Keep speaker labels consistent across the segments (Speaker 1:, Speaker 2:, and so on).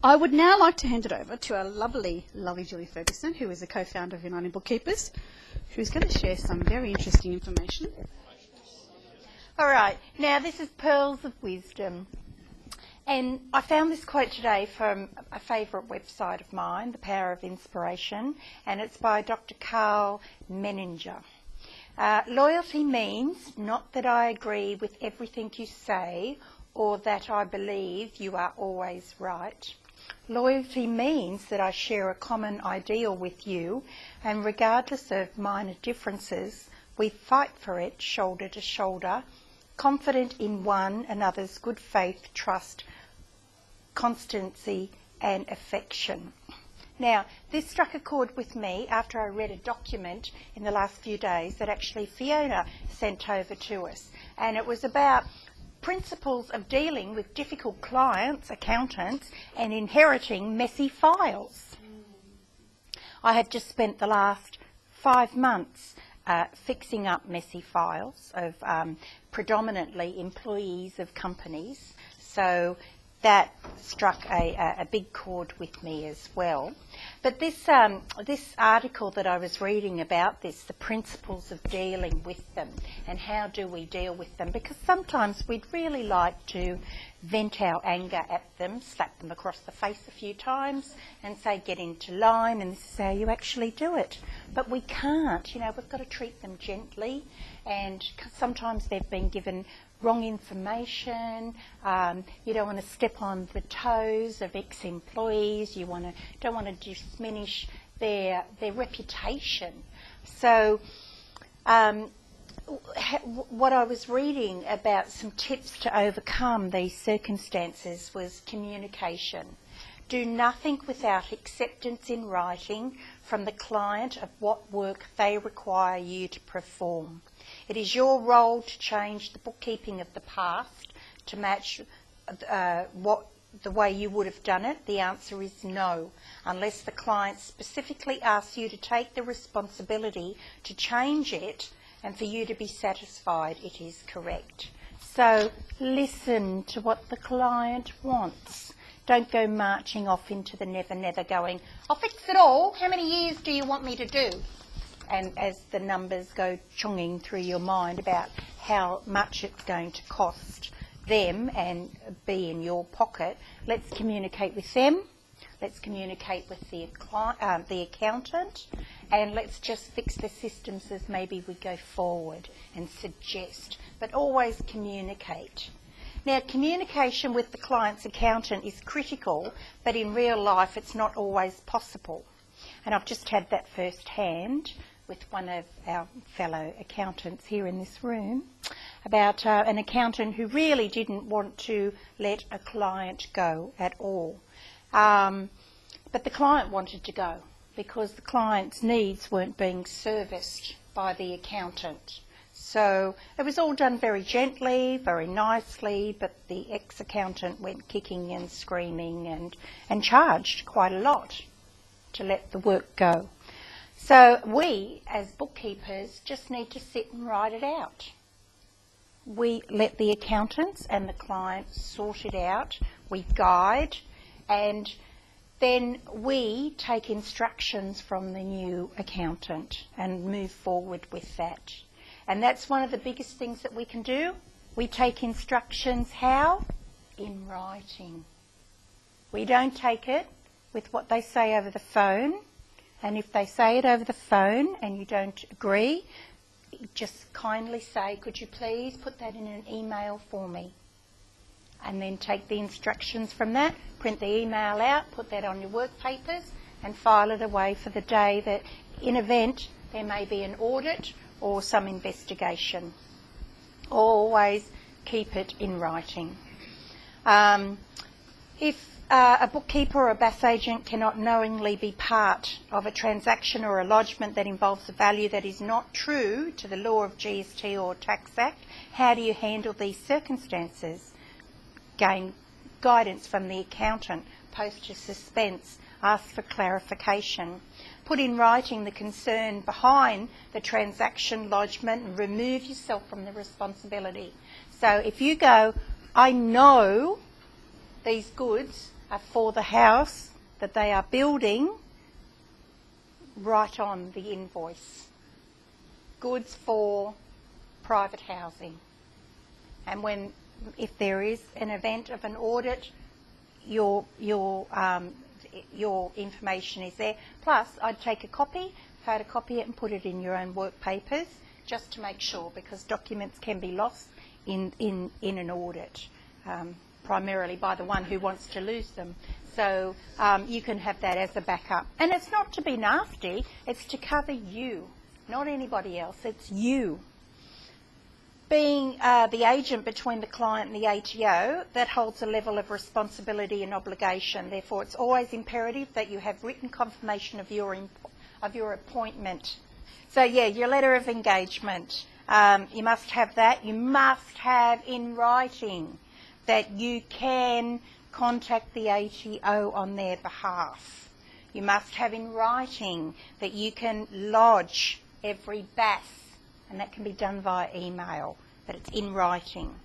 Speaker 1: I would now like to hand it over to our lovely Julie Ferguson, who is a co-founder of United Bookkeepers, who's going to share some very interesting information.
Speaker 2: All right, now this is Pearls of Wisdom. And I found this quote today from a favourite website of mine, The Power of Inspiration, and it's by Dr. Carl Menninger. Loyalty means not that I agree with everything you say or that I believe you are always right. Loyalty means that I share a common ideal with you, and regardless of minor differences, we fight for it shoulder to shoulder, confident in one another's good faith, trust, constancy and affection. Now, this struck a chord with me after I read a document in the last few days that actually Fiona sent over to us, and it was about principles of dealing with difficult clients, accountants, and inheriting messy files. I had just spent the last 5 months fixing up messy files of predominantly employees of companies, so that struck a big chord with me as well. But this article that I was reading about this, the principles of dealing with them and how do we deal with them, because sometimes we'd really like to vent our anger at them, slap them across the face a few times and say get into line and this is how you actually do it. But we can't, you know, we've got to treat them gently, and sometimes they've been given wrong information. You don't want to step on the toes of ex-employees. You don't want to diminish their reputation. So what I was reading about some tips to overcome these circumstances was communication. Do nothing without acceptance in writing from the client of what work they require you to perform. It is your role to change the bookkeeping of the past to match the way you would have done it. The answer is no, unless the client specifically asks you to take the responsibility to change it, and for you to be satisfied it is correct. So listen to what the client wants. Don't go marching off into the never going, I'll fix it all. How many years do you want me to do? And as the numbers go chonging through your mind about how much it's going to cost them and be in your pocket, let's communicate with them, let's communicate with the accountant, and let's just fix the systems as maybe we go forward and suggest, but always communicate. Now, communication with the client's accountant is critical, but in real life it's not always possible. And I've just had that firsthand with one of our fellow accountants here in this room about an accountant who really didn't want to let a client go at all. But the client wanted to go because the client's needs weren't being serviced by the accountant. So it was all done very gently, very nicely, but the ex-accountant went kicking and screaming and charged quite a lot to let the work go. So we, as bookkeepers, just need to sit and write it out. We let the accountants and the clients sort it out, we guide, and then we take instructions from the new accountant and move forward with that. And that's one of the biggest things that we can do. We take instructions how? In writing. We don't take it with what they say over the phone. And if they say it over the phone and you don't agree, just kindly say, could you please put that in an email for me? And then take the instructions from that, print the email out, put that on your work papers and file it away for the day that in event there may be an audit or some investigation. Always keep it in writing. If a bookkeeper or a BAS agent cannot knowingly be part of a transaction or a lodgement that involves a value that is not true to the law of GST or Tax Act, how do you handle these circumstances? Gain guidance from the accountant, post a suspense, ask for clarification. Put in writing the concern behind the transaction lodgement and remove yourself from the responsibility. So if you go, I know these goods for the house that they are building right on the invoice. Goods for private housing. And if there is an event of an audit, your information is there. Plus, I'd take a copy, photocopy it and put it in your own work papers just to make sure, because documents can be lost in an audit, primarily by the one who wants to lose them. So you can have that as a backup. And it's not to be nasty, it's to cover you, not anybody else, it's you. Being the agent between the client and the ATO, that holds a level of responsibility and obligation. Therefore, it's always imperative that you have written confirmation of your appointment. So, yeah, your letter of engagement, you must have that. You must have in writing that you can contact the ATO on their behalf. You must have in writing that you can lodge every BAS, and that can be done via email, but it's in writing.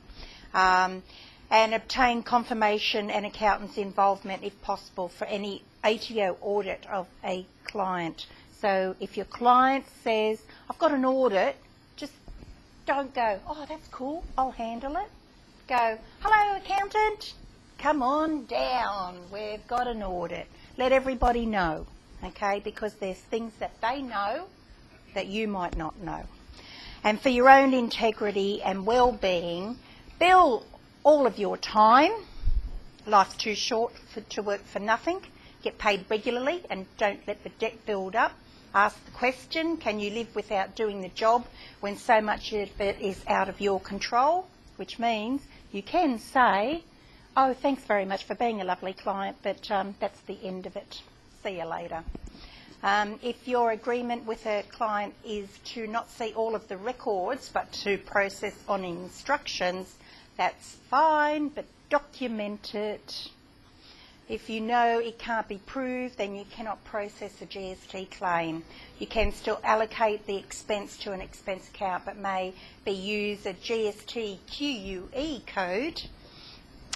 Speaker 2: And obtain confirmation and accountant's involvement, if possible, for any ATO audit of a client. So if your client says, I've got an audit, just don't go, oh, that's cool, I'll handle it. Go, hello, accountant, come on down, we've got an audit. Let everybody know, okay, because there's things that they know that you might not know. And for your own integrity and well-being, bill all of your time. Life's too short to work for nothing. Get paid regularly and don't let the debt build up. Ask the question, can you live without doing the job when so much of it is out of your control? Which means you can say, oh, thanks very much for being a lovely client, but that's the end of it. See you later. If your agreement with a client is to not see all of the records but to process on instructions, that's fine, but document it. If you know it can't be proved, then you cannot process a GST claim. You can still allocate the expense to an expense account, but may use a GST QUE code.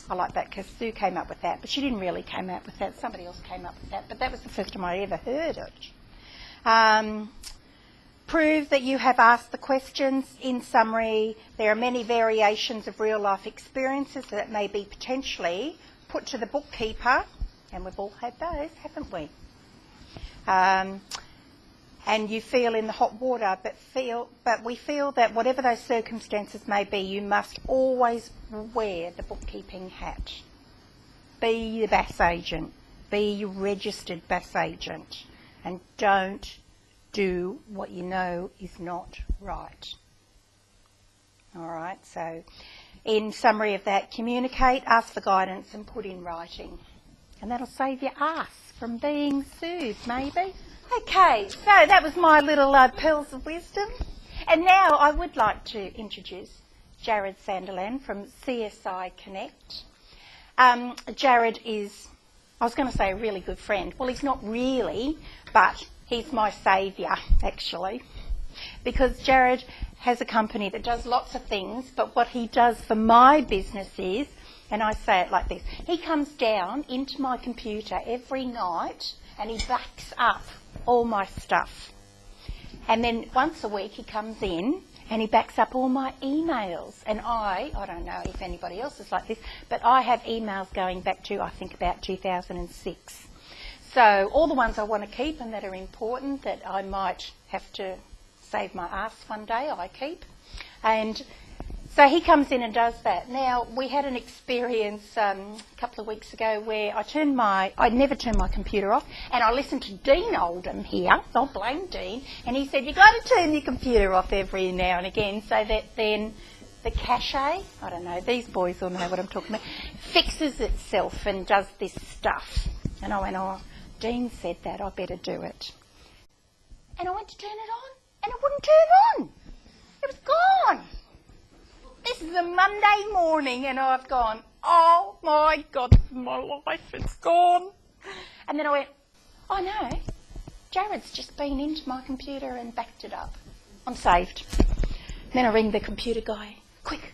Speaker 2: I like that because Sue came up with that, but she didn't really come up with that. Somebody else came up with that, but that was the first time I ever heard it. Prove that you have asked the questions. In summary, there are many variations of real-life experiences that may be potentially put to the bookkeeper, and we've all had those, haven't we? And you feel in the hot water, but we feel that whatever those circumstances may be, you must always wear the bookkeeping hat. Be the BAS agent. Be your registered BAS agent. And don't do what you know is not right. All right, so in summary of that, communicate, ask for guidance and put in writing. And that'll save your ass from being sued, maybe. Okay, so that was my little pearls of wisdom. And now I would like to introduce Jared Sanderland from CSI Connect. Jared is, I was going to say a really good friend. Well, he's not really, but he's my saviour, actually. Because Jared has a company that does lots of things, but what he does for my business is, and I say it like this, he comes down into my computer every night and he backs up all my stuff. And then once a week he comes in and he backs up all my emails. And I don't know if anybody else is like this, but I have emails going back to, I think, about 2006. So all the ones I want to keep and that are important that I might have to save my ass one day, I keep. And so he comes in and does that. Now, we had an experience a couple of weeks ago where I never turn my computer off, and I listened to Dean Oldham here, I'll blame Dean, and he said, you've got to turn your computer off every now and again so that then the cache, I don't know, these boys all know what I'm talking about, fixes itself and does this stuff. And I went, oh, Dean said that, I better do it. And I went to turn it on, and it wouldn't turn on. It was gone. This is a Monday morning and I've gone, oh my God, my life, it's gone. And then I went, oh no, Jared's just been into my computer and backed it up. I'm saved. And then I ring the computer guy, quick,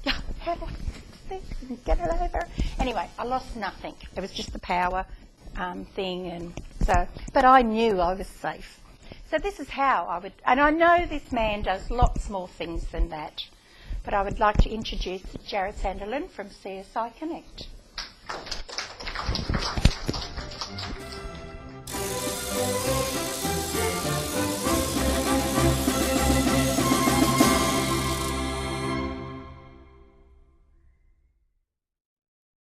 Speaker 2: yeah, how do I fix this and get it over? And Anyway, I lost nothing. It was just the power thing, and so. But I knew I was safe. So this is how I would, and I know this man does lots more things than that. But I would like to introduce Jared Sanderlin from CSI Connect.